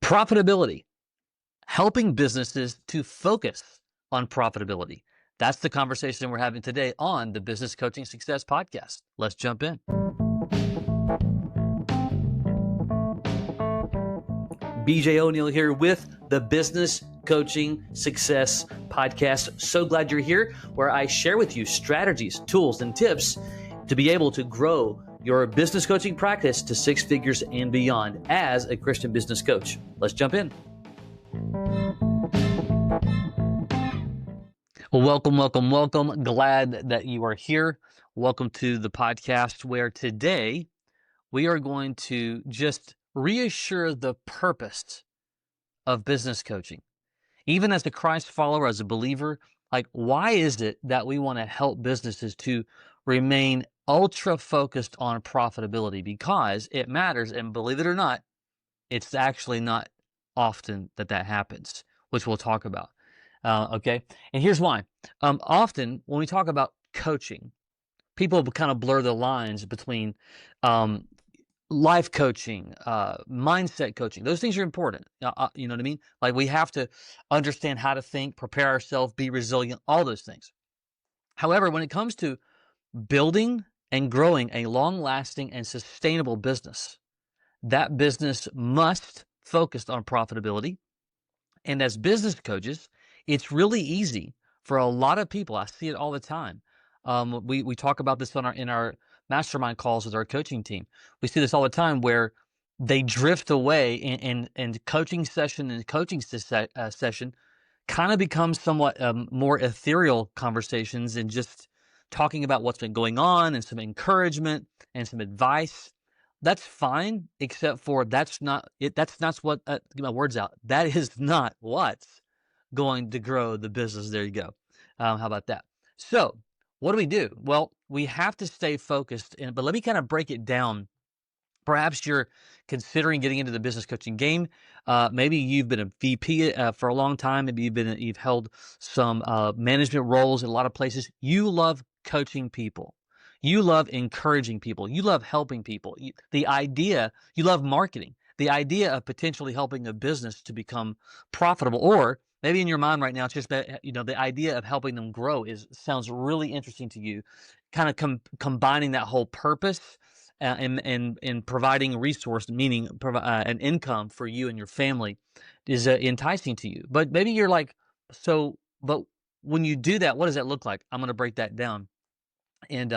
Profitability, helping businesses to focus on profitability. That's the conversation we're having today on the Business Coaching Success Podcast. Let's jump in. BJ O'Neill here with the Business Coaching Success Podcast. So glad you're here, where I share with you strategies, tools, and tips to be able to grow your business coaching practice to six figures and beyond as a Christian business coach. Let's jump in. Well, welcome. Glad that you are here. Welcome to the podcast, where today we are going to just reassure the purpose of business coaching. Even as a Christ follower, as a believer, why is it that we want to help businesses to remain ultra focused on profitability? Because it matters, and believe it or not, it's actually not often that happens, which we'll talk about. Okay, and here's why. Often when we talk about coaching, people kind of blur the lines between life coaching, mindset coaching. Those things are important. You know what I mean? Like, we have to understand how to think, prepare ourselves, be resilient, all those things. However, when it comes to building and growing a long-lasting and sustainable business, that business must focus on profitability. And as business coaches, it's really easy for a lot of people. I see it all the time. We talk about this in our mastermind calls with our coaching team. We see this all the time, where they drift away, and coaching session and coaching session kind of becomes somewhat more ethereal conversations, and just talking about what's been going on and some encouragement and some advice. That's fine, except for that's not it. That's not what, get my words out. That is not what's going to grow the business. There you go. How about that? So what do? Well, we have to stay focused, but let me kind of break it down. Perhaps you're considering getting into the business coaching game. Maybe you've been a VP for a long time. Maybe you've held some management roles in a lot of places. You love coaching people. You love encouraging people. You love helping people. You love marketing. The idea of potentially helping a business to become profitable, or maybe in your mind right now, it's just that, the idea of helping them grow sounds really interesting to you. Kind of combining that whole purpose and providing a resource, meaning an income for you and your family, is enticing to you. But maybe you're like, but when you do that, what does that look like? I'm going to break that down and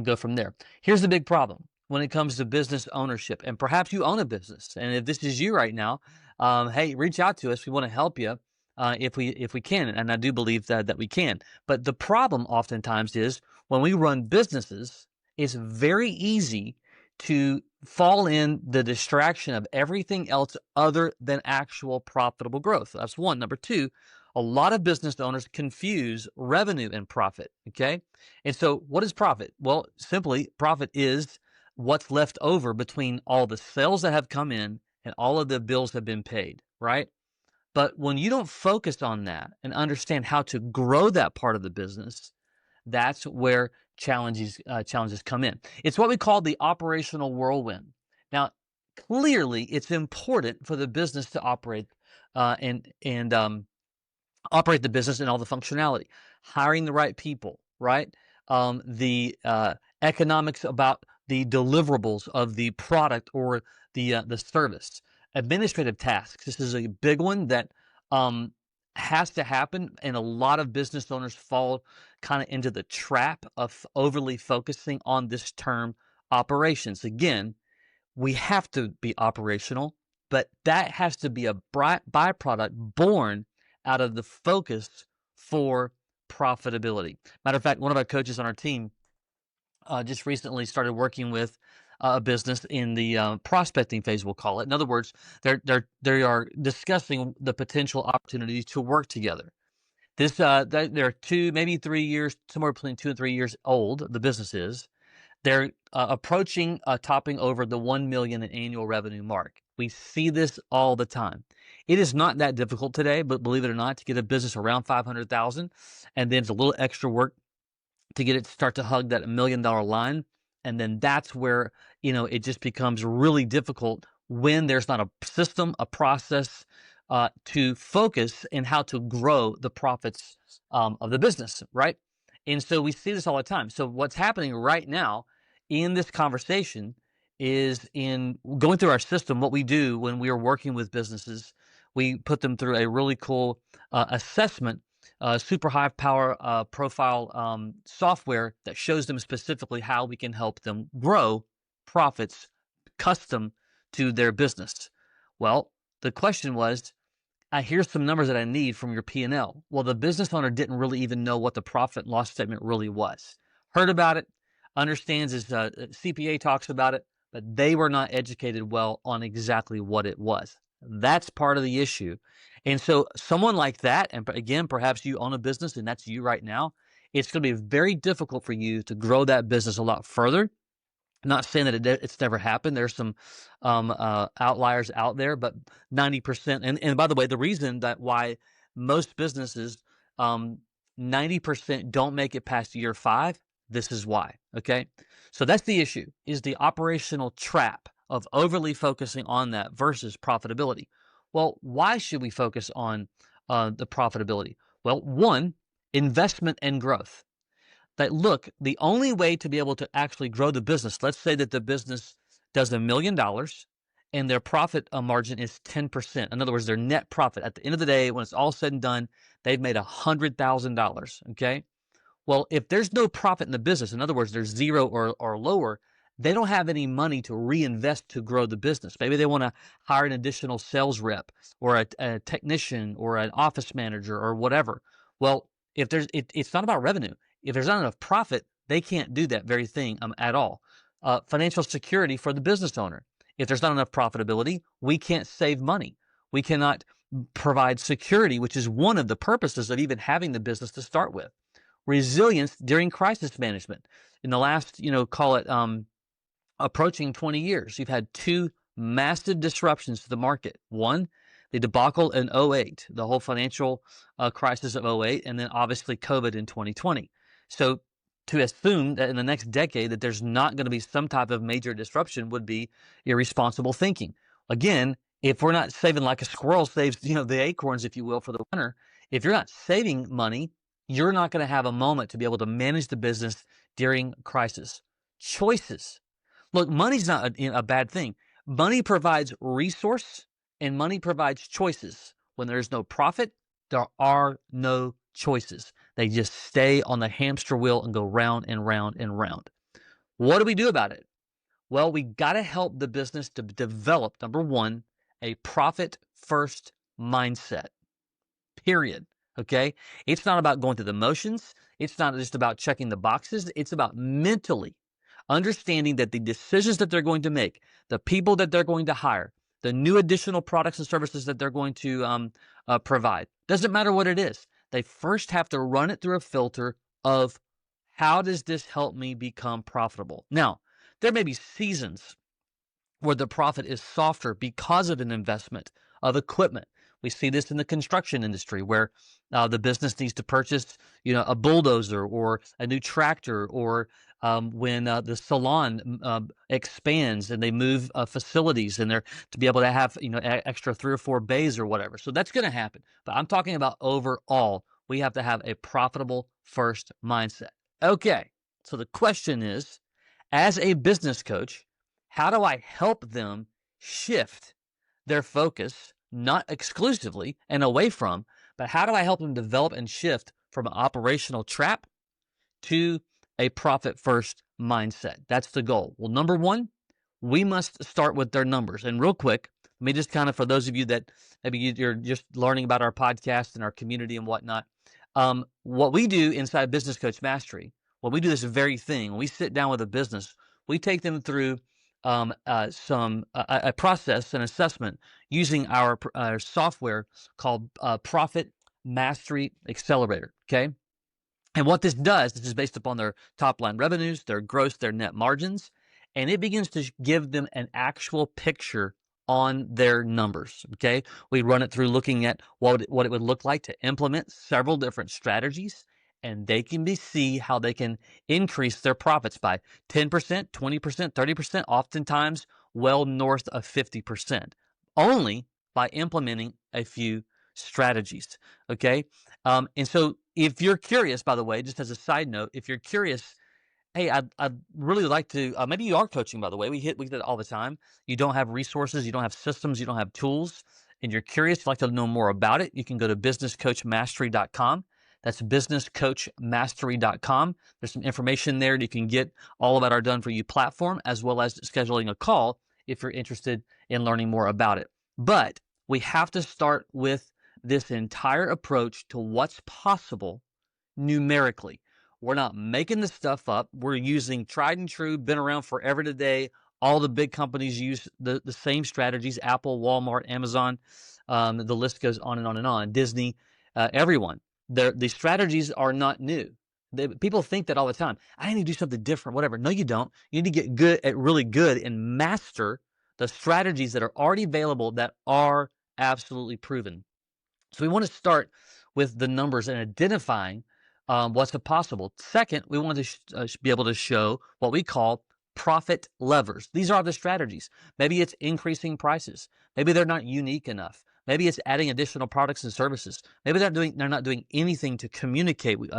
go from there. Here's the big problem when it comes to business ownership, and perhaps you own a business, and if this is you right now, hey, reach out to us. We want to help you if we can, and I do believe that we can. But the problem oftentimes is, when we run businesses, it's very easy to fall in the distraction of everything else other than actual profitable growth. That's one. Number two, a lot of business owners confuse revenue and profit, okay? And so what is profit? Well, simply, profit is what's left over between all the sales that have come in and all of the bills have been paid, right? But when you don't focus on that and understand how to grow that part of the business, that's where challenges come in. It's what we call the operational whirlwind. Now, clearly, it's important for the business to operate and operate the business and all the functionality, hiring the right people, right? The economics about the deliverables of the product or the service, administrative tasks. This is a big one that has to happen, and a lot of business owners fall kind of into the trap of overly focusing on this term, operations. Again, we have to be operational, but that has to be a byproduct born out of the focus for profitability. Matter of fact, one of our coaches on our team just recently started working with a business in the prospecting phase, we'll call it. In other words, they are discussing the potential opportunity to work together. They're 2, maybe 3 years, somewhere between 2 and 3 years old. The business is. They're approaching, topping over the 1 million in annual revenue mark. We see this all the time. It is not that difficult today, but believe it or not, to get a business around 500,000, and then it's a little extra work to get it to start to hug that $1 million line. And then that's where, it just becomes really difficult when there's not a system, a process to focus and how to grow the profits of the business, right? And so we see this all the time. So what's happening right now in this conversation is in going through our system. What we do when we are working with businesses, we put them through a really cool assessment, super high power profile software that shows them specifically how we can help them grow profits custom to their business. Well, the question was, here's some numbers that I need from your P&L. Well, the business owner didn't really even know what the profit and loss statement really was. Heard about it, understands his CPA talks about it, but they were not educated well on exactly what it was. That's part of the issue. And so someone like that, and again, perhaps you own a business and that's you right now, it's going to be very difficult for you to grow that business a lot further. I'm not saying that it's never happened. There's some outliers out there, but 90%. And by the way, the reason that why most businesses 90% don't make it past year 5, this is why. Okay, so that's the issue: is the operational trap of overly focusing on that versus profitability. Well, why should we focus on the profitability? Well, one, investment and growth. That look, the only way to be able to actually grow the business, let's say that the business does $1 million and their profit margin is 10%. In other words, their net profit at the end of the day, when it's all said and done, they've made $100,000. Okay. Well, if there's no profit in the business, in other words, there's zero or lower, they don't have any money to reinvest to grow the business. Maybe they want to hire an additional sales rep or a technician or an office manager or whatever. Well, if it's not about revenue. If there's not enough profit, they can't do that very thing at all. Financial security for the business owner. If there's not enough profitability, we can't save money. We cannot provide security, which is one of the purposes of even having the business to start with. Resilience during crisis management. In the last, call it approaching 20 years, you've had 2 massive disruptions to the market. One, the debacle in 2008, the whole financial crisis of 2008, and then obviously COVID in 2020. So to assume that in the next decade that there's not going to be some type of major disruption would be irresponsible thinking. Again, if we're not saving like a squirrel saves, the acorns, if you will, for the winter, if you're not saving money, you're not going to have a moment to be able to manage the business during crisis. Choices. Look, money's not a bad thing. Money provides resource and money provides choices. When there's no profit, there are no choices. They just stay on the hamster wheel and go round and round and round. What do we do about it? Well, we got to help the business to develop, number one, a profit first mindset, period. Okay. It's not about going through the motions. It's not just about checking the boxes. It's about mentally understanding that the decisions that they're going to make, the people that they're going to hire, the new additional products and services that they're going to provide, doesn't matter what it is. They first have to run it through a filter of how does this help me become profitable? Now, there may be seasons where the profit is softer because of an investment of equipment. We see this in the construction industry where the business needs to purchase, a bulldozer or a new tractor, or when the salon expands and they move facilities and they're to be able to have, extra 3 or 4 bays or whatever. So that's going to happen. But I'm talking about overall, we have to have a profitable first mindset. Okay. So the question is, as a business coach, how do I help them shift their focus, not exclusively and away from, but how do I help them develop and shift from an operational trap to a profit first mindset? That's the goal. Well, number one, we must start with their numbers. And real quick, let me just kind of, for those of you that maybe you're just learning about our podcast and our community and whatnot, what we do inside Business Coach Mastery, when we do this very thing, when we sit down with a business, we take them through a process, an assessment using our software called Profit Mastery Accelerator. Okay. And what this does, this is based upon their top line revenues, their gross, their net margins, and it begins to give them an actual picture on their numbers. Okay. We run it through looking at what it would look like to implement several different strategies, and they can see how they can increase their profits by 10%, 20%, 30%. Oftentimes well north of 50%, only by implementing a few strategies, okay? And so if you're curious, by the way, just as a side note, if you're curious, hey, I'd really like to, maybe you are coaching, by the way. We get it all the time. You don't have resources, you don't have systems, you don't have tools, and you're curious, you'd like to know more about it, you can go to businesscoachmastery.com. That's businesscoachmastery.com. There's some information there. You can get all about our Done For You platform, as well as scheduling a call if you're interested in learning more about it. But we have to start with this entire approach to what's possible numerically. We're not making this stuff up. We're using tried and true, been around forever today. All the big companies use the same strategies: Apple, Walmart, Amazon. The list goes on and on and on. Disney, everyone. The strategies are not new. People think that all the time. I need to do something different, whatever. No, you don't. You need to get good at really good and master the strategies that are already available that are absolutely proven. So we want to start with the numbers and identifying what's possible. Second, we want to be able to show what we call profit levers. These are the strategies. Maybe it's increasing prices. Maybe they're not unique enough. Maybe it's adding additional products and services. Maybe they're not doing anything to communicate. We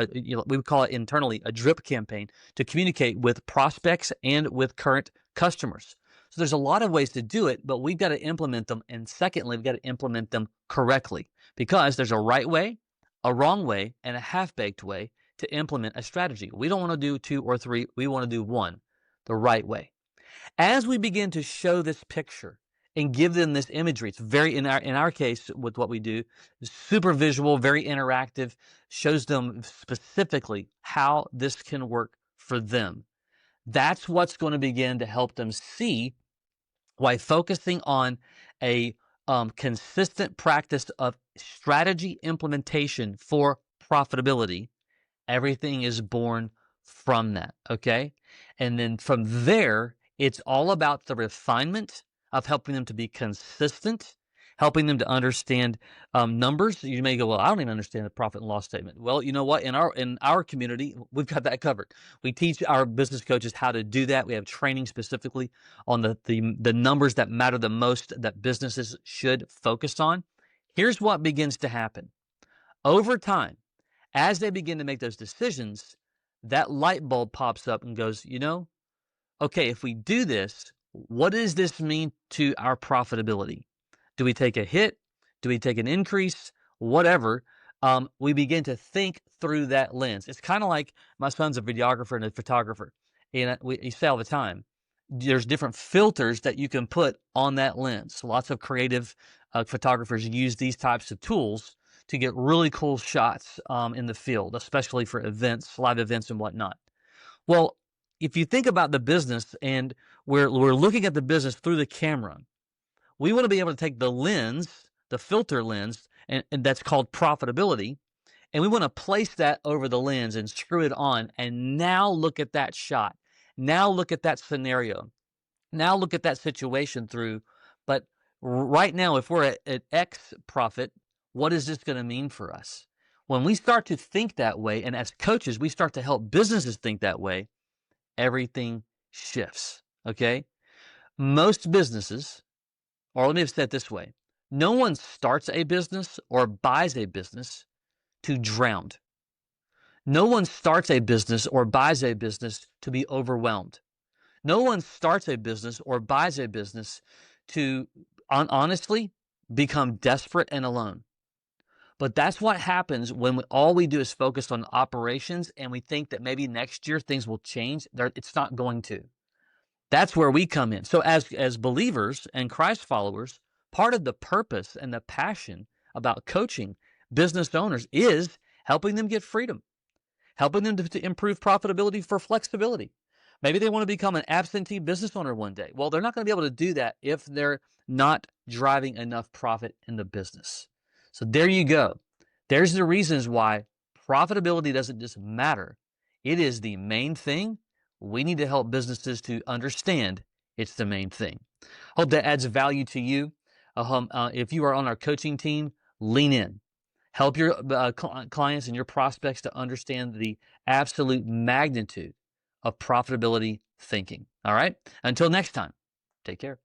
would call it internally a drip campaign to communicate with prospects and with current customers. So there's a lot of ways to do it, but we've got to implement them. And secondly, we've got to implement them correctly, because there's a right way, a wrong way, and a half-baked way to implement a strategy. We don't want to do 2 or 3. We want to do 1, the right way. As we begin to show this picture and give them this imagery, it's very, in our case, with what we do, super visual, very interactive, shows them specifically how this can work for them. That's what's going to begin to help them see why focusing on a consistent practice of strategy implementation for profitability, everything is born from that, okay? And then from there, it's all about the refinement of helping them to be consistent, helping them to understand numbers. You may go, well, I don't even understand the profit and loss statement. Well, you know what? In our community, we've got that covered. We teach our business coaches how to do that. We have training specifically on the numbers that matter the most that businesses should focus on. Here's what begins to happen. Over time, as they begin to make those decisions, that light bulb pops up and goes, okay, if we do this, what does this mean to our profitability? Do we take a hit? Do we take an increase? Whatever. We begin to think through that lens. It's kind of like my son's a videographer and a photographer. And we say all the time, there's different filters that you can put on that lens. Lots of creative photographers use these types of tools to get really cool shots in the field, especially for events, live events and whatnot. Well, if you think about the business and we're looking at the business through the camera, we want to be able to take the lens, the filter lens, and that's called profitability, and we want to place that over the lens and screw it on, and now look at that shot. Now look at that scenario. Now look at that situation through. But right now, if we're at X profit, what is this going to mean for us? When we start to think that way, and as coaches, we start to help businesses think that way, everything shifts, okay? Most businesses, or let me say it this way, no one starts a business or buys a business to drown. No one starts a business or buys a business to be overwhelmed. No one starts a business or buys a business to honestly become desperate and alone. But that's what happens when all we do is focus on operations and we think that maybe next year things will change. It's not going to. That's where we come in. So as believers and Christ followers, part of the purpose and the passion about coaching business owners is helping them get freedom, helping them to improve profitability for flexibility. Maybe they want to become an absentee business owner one day. Well, they're not going to be able to do that if they're not driving enough profit in the business. So there you go. There's the reasons why profitability doesn't just matter. It is the main thing. We need to help businesses to understand it's the main thing. Hope that adds value to you. If you are on our coaching team, lean in. Help your clients and your prospects to understand the absolute magnitude of profitability thinking. All right? Until next time. Take care.